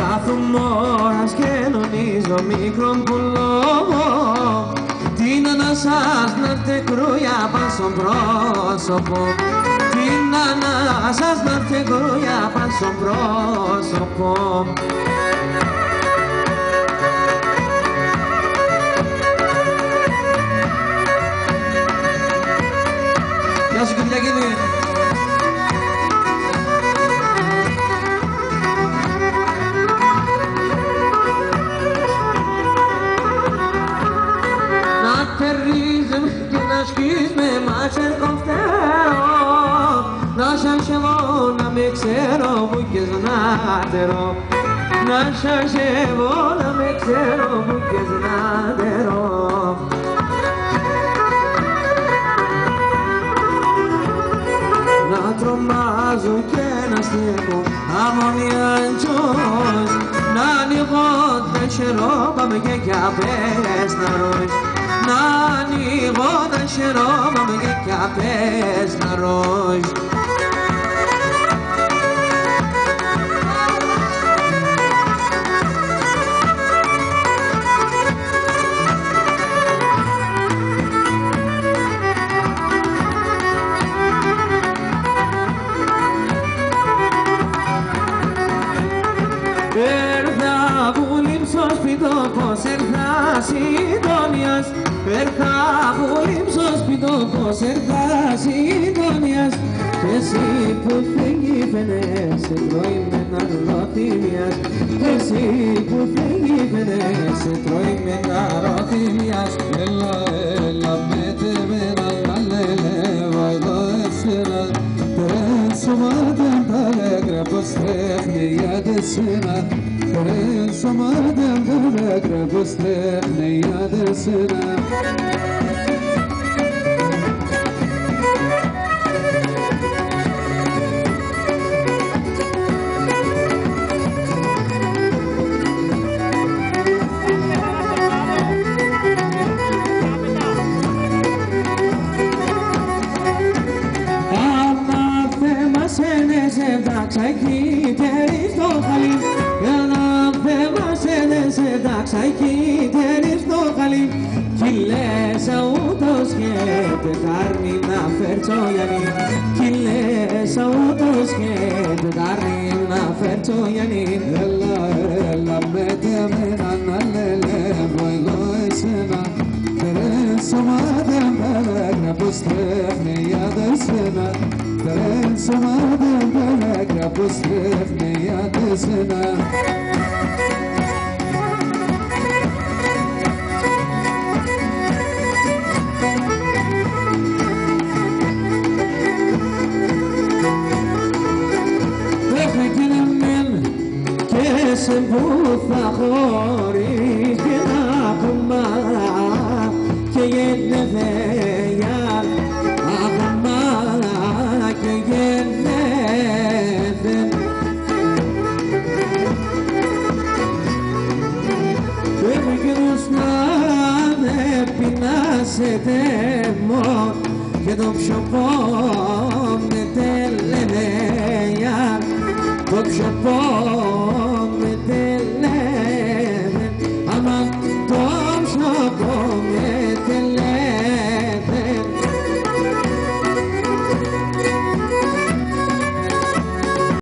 Κάθομαι ώρας και νονίζω μικρόν πουλό. Την ανάσας να έρθε κρούια παν στον πρόσωπο. Την ανάσας να έρθε κρούια παν στον πρόσωπο. Γεια σου Κυριακίδη. Να τερίζem και να σκίσμε μάτσερ κοφτέο. Να σαρσεύω να με ξέρω που και ζνάτερο. Να σαρσεύω να με ξέρω που και ζνάτερο. Να τρομάζω και να στέκω αμμονιάντζος. Να ανοίγω τα χερόπαμε και κι απές να ροείς. Να ανοίγω τα χερόπαμε και κι απές να ροείς. Έρθα βούλιμ στο σπιτόκος, έρθα συντόνιας. Έρθα βούλιμ στο σπιτόκος, έρθα συντόνιας. Εσύ που φύγει φαινέσαι τρώει με ναρροτήμιας. Εσύ που φύγει φαινέσαι τρώει με ναρροτήμιας. Έλα, έλα με τεμένα, λαλέλε, βαϊδό εσένα. Τρένσο μάτεν τα λέγρα πως τρέχνει για τεσένα. Τρένσο μάτεν τα λέγρα πως τρέχνει για τεσένα. Ξαϊκή τέρις το χαλί, ένα θέμα σε ταξαϊκή τέρις το χαλί. Κι λες αούτος και τετάρνη να φέρτσω Γιάννη. Κι λες αούτος και τετάρνη να φέρτσω Γιάννη. Έλα, έλα με τεμένα να λελεύω εγώ εσένα. Τρένσο μάτεν πέλεγρα πως τρέφνει για τεσένα. Τρένσο μάτεν πέλεγρα πως τρέφνει για τεσένα. Μέχρι και να μεν και σε που θα χωρείς και να ακόμα και γεννηθέ για ακόμα και γεννηθέ. Πρέπει καιρός να με πεινάσετε μόνο και το πιο πόνετε λένε για το πιο πόνετε.